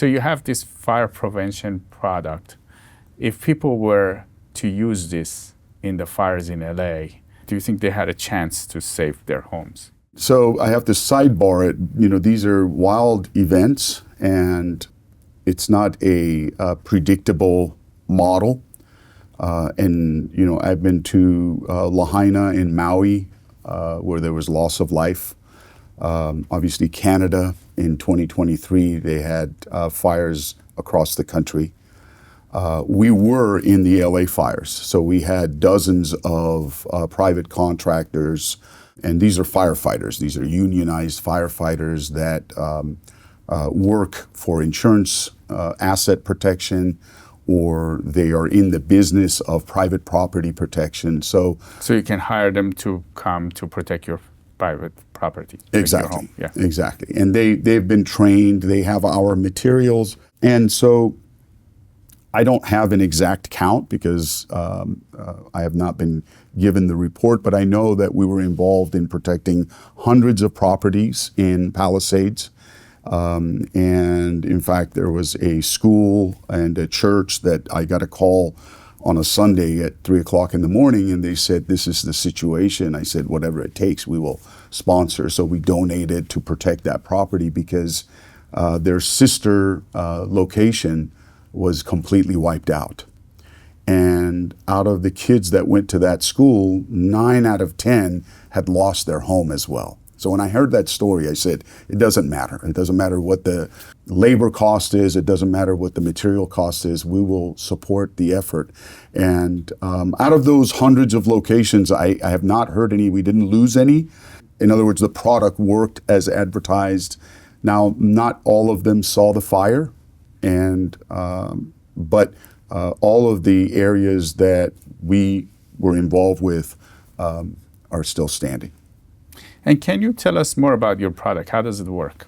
So you have this fire prevention product. If people were to use this in the fires in LA, do you think they had a chance to save their homes? So I have to sidebar it. These are wild events, and it's not a predictable model. I've been to Lahaina in Maui, where there was loss of life. Obviously, Canada in 2023, they had fires across the country. We were in the LA fires, so we had dozens of private contractors, and these are firefighters. These are unionized firefighters that work for insurance, asset protection, or they are in the business of private property protection. So you can hire them to come to protect your private property. Exactly. Your home. Yeah. Exactly. And they've been trained, they have our materials. And so I don't have an exact count because I have not been given the report, but I know that we were involved in protecting hundreds of properties in Palisades. And in fact, there was a school and a church that I got a call on a Sunday at 3:00 in the morning, and they said, "This is the situation." I said, "Whatever it takes, we will sponsor." So we donated to protect that property because their sister location was completely wiped out. And out of the kids that went to that school, 9 out of 10 had lost their home as well. So when I heard that story, I said, it doesn't matter. It doesn't matter what the labor cost is. It doesn't matter what the material cost is. We will support the effort. And out of those hundreds of locations, I have not heard any. We didn't lose any. In other words, the product worked as advertised. Now, not all of them saw the fire, but all of the areas that we were involved with are still standing. And can you tell us more about your product? How does it work?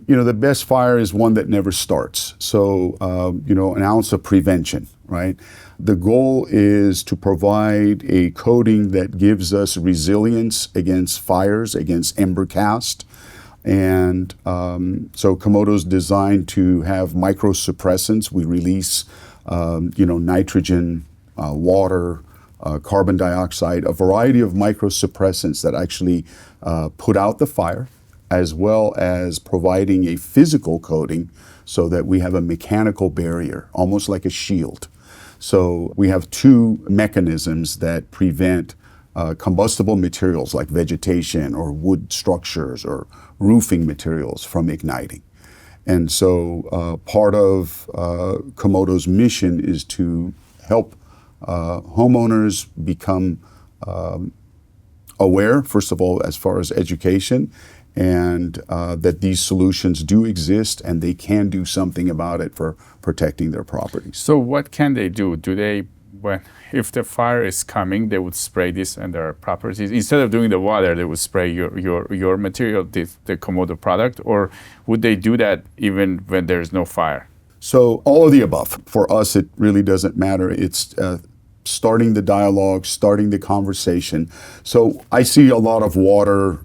The best fire is one that never starts. So, an ounce of prevention, right? The goal is to provide a coating that gives us resilience against fires, against ember cast. And so Komodo's designed to have microsuppressants. We release, nitrogen, water, carbon dioxide, a variety of microsuppressants that actually put out the fire, as well as providing a physical coating so that we have a mechanical barrier, almost like a shield. So we have two mechanisms that prevent combustible materials like vegetation or wood structures or roofing materials from igniting. And so part of Komodo's mission is to help homeowners become aware, first of all, as far as education, and that these solutions do exist and they can do something about it for protecting their properties. So what can they do? If the fire is coming, they would spray this on their properties? Instead of doing the water, they would spray your material, the Komodo product, or would they do that even when there's no fire? So all of the above. For us, it really doesn't matter. It's starting the dialogue, starting the conversation. So I see a lot of water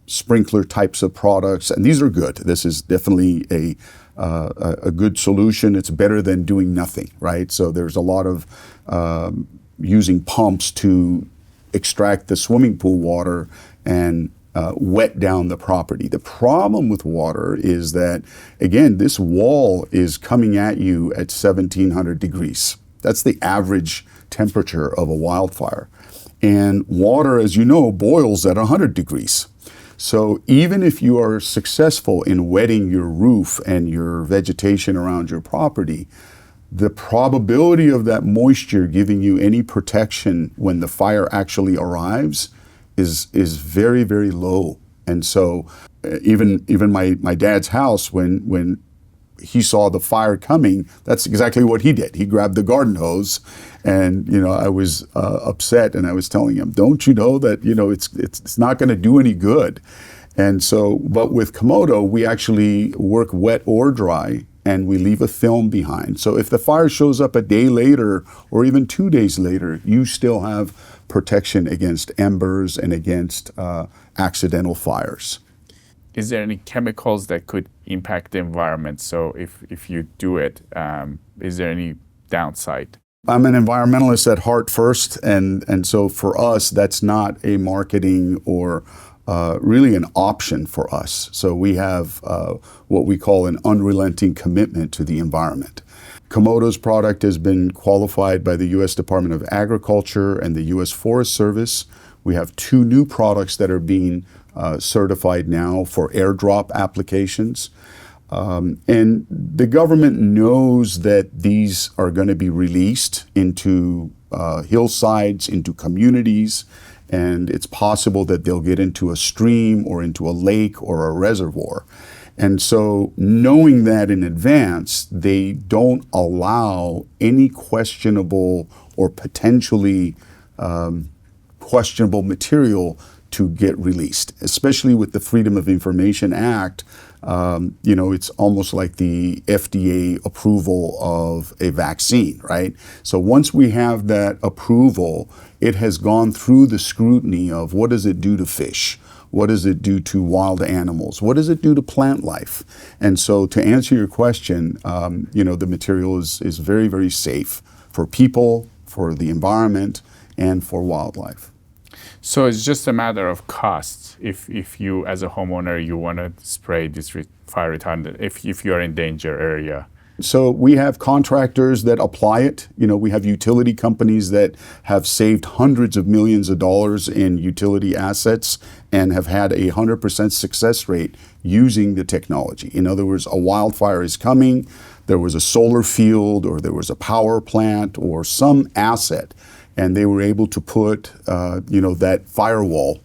sprinkler types of products, and these are good. This is definitely a good solution. It's better than doing nothing, right? So there's a lot of using pumps to extract the swimming pool water and wet down the property. The problem with water is that, again, this wall is coming at you at 1700 degrees. That's the average temperature of a wildfire. And water, as you know, boils at 100 degrees. So even if you are successful in wetting your roof and your vegetation around your property, the probability of that moisture giving you any protection when the fire actually arrives is very, very low. And so even my dad's house, when he saw the fire coming, that's exactly what he did. He grabbed the garden hose, and I was upset, and I was telling him, "Don't you know that it's not going to do any good?" And so, but with Komodo, we actually work wet or dry, and we leave a film behind. So if the fire shows up a day later or even 2 days later, you still have protection against embers and against accidental fires. is there any chemicals that could impact the environment? So if you do it, is there any downside? I'm an environmentalist at heart first, and so for us, that's not a marketing or really an option for us. So we have what we call an unrelenting commitment to the environment. Komodo's product has been qualified by the U.S. Department of Agriculture and the U.S. Forest Service. We have 2 new products that are being certified now for airdrop applications. And the government knows that these are going to be released into hillsides, into communities, and it's possible that they'll get into a stream or into a lake or a reservoir. And so knowing that in advance, they don't allow any questionable or potentially questionable material to get released, especially with the Freedom of Information Act. It's almost like the FDA approval of a vaccine, right? So once we have that approval, it has gone through the scrutiny of what does it do to fish? What does it do to wild animals? What does it do to plant life? And so to answer your question, the material is very, very safe for people, for the environment, and for wildlife. So it's just a matter of cost. If you, as a homeowner, you want to spray this fire retardant, if you're in danger area. So we have contractors that apply it. We have utility companies that have saved hundreds of millions of dollars in utility assets and have had a 100% success rate using the technology. In other words, a wildfire is coming, there was a solar field or there was a power plant or some asset, and they were able to put, that firewall,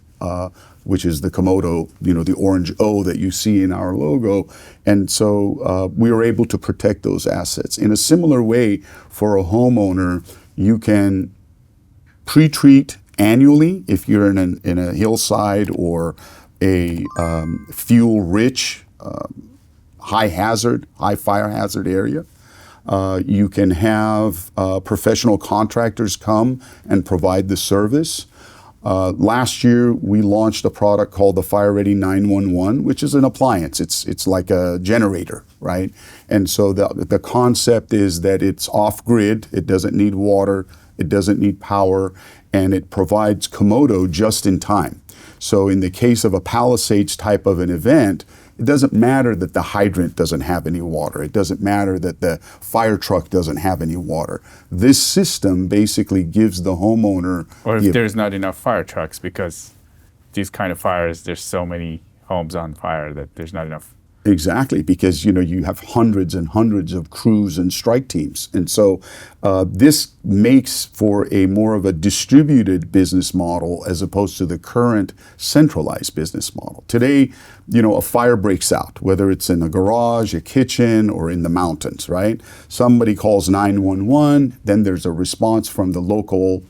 which is the Komodo, the orange O that you see in our logo. And so we were able to protect those assets. In a similar way, for a homeowner, you can pre-treat annually if you're in a hillside or a fuel-rich, high fire hazard area. You can have professional contractors come and provide the service. Last year, we launched a product called the Fire Ready 911, which is an appliance. It's like a generator, right? And so the concept is that it's off-grid. It doesn't need water. It doesn't need power. And it provides Komodo just in time. So in the case of a Palisades type of an event, it doesn't matter that the hydrant doesn't have any water. It doesn't matter that the fire truck doesn't have any water. This system basically gives the homeowner... Or if there's not enough fire trucks, because these kind of fires, there's so many homes on fire that there's not enough. Exactly, because you have hundreds and hundreds of crews and strike teams. And so this makes for a more of a distributed business model as opposed to the current centralized business model. Today, a fire breaks out, whether it's in a garage, a kitchen, or in the mountains, right? Somebody calls 911, then there's a response from the local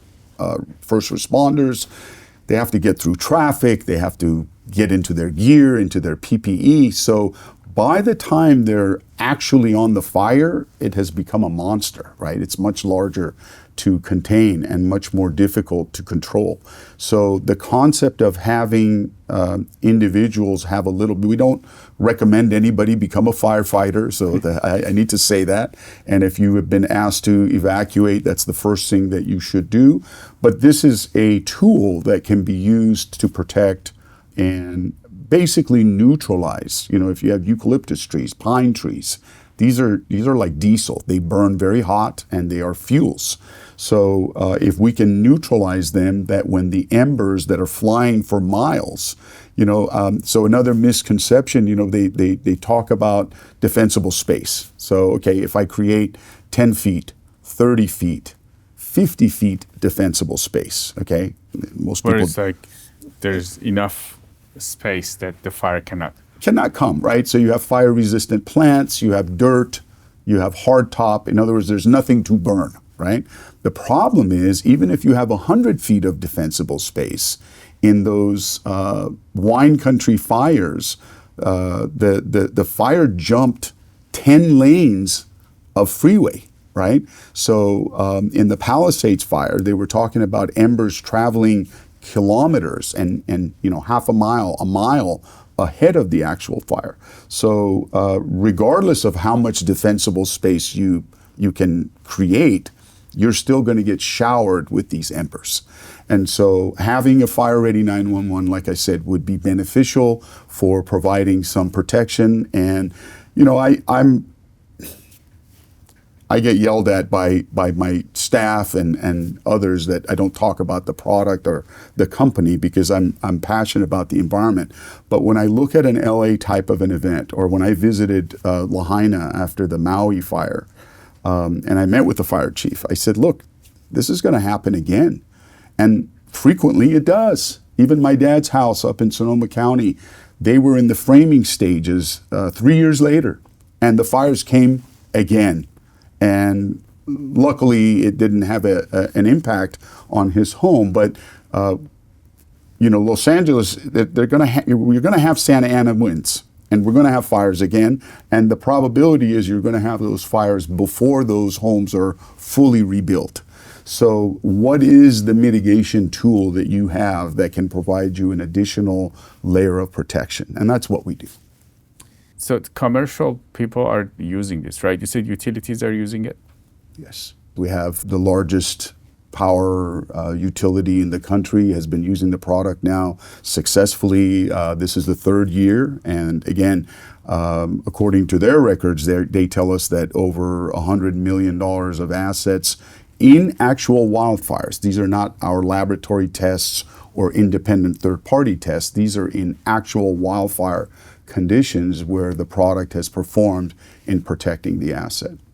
first responders. They have to get through traffic, they have to get into their gear, into their PPE. So by the time they're actually on the fire, it has become a monster, right? It's much larger to contain and much more difficult to control. So the concept of having individuals have a little, we don't recommend anybody become a firefighter, so I need to say that. And if you have been asked to evacuate, that's the first thing that you should do. But this is a tool that can be used to protect and basically neutralize. If you have eucalyptus trees, pine trees, these are like diesel. They burn very hot and they are fuels. So if we can neutralize them, that when the embers that are flying for miles, so another misconception, they talk about defensible space. So, okay, if I create 10 feet, 30 feet, 50 feet defensible space, okay? Most people... Where it's like there's enough space that the fire cannot come, right? So you have fire-resistant plants, you have dirt, you have hardtop. In other words, there's nothing to burn, right? The problem is, even if you have 100 feet of defensible space, in those wine country fires, the fire jumped 10 lanes of freeway, right? So in the Palisades fire, they were talking about embers traveling kilometers and half a mile ahead of the actual fire. So regardless of how much defensible space you can create, you're still going to get showered with these embers. And so having a fire-ready 911, like I said, would be beneficial for providing some protection. And, you know, I get yelled at by my staff and others that I don't talk about the product or the company because I'm passionate about the environment. But when I look at an LA type of an event, or when I visited Lahaina after the Maui fire, and I met with the fire chief, I said, look, this is going to happen again. And frequently it does. Even my dad's house up in Sonoma County, they were in the framing stages 3 years later, and the fires came again. And luckily, it didn't have an impact on his home. But you know, Los Angeles, we're going to have Santa Ana winds, and we're going to have fires again. And the probability is you're going to have those fires before those homes are fully rebuilt. So, what is the mitigation tool that you have that can provide you an additional layer of protection? And that's what we do. So commercial people are using this, right? You said utilities are using it? Yes. We have the largest power utility in the country has been using the product now successfully. This is the third year. And again, according to their records, they tell us that over $100 million of assets in actual wildfires. These are not our laboratory tests or independent third-party tests. These are in actual wildfire conditions where the product has performed in protecting the asset.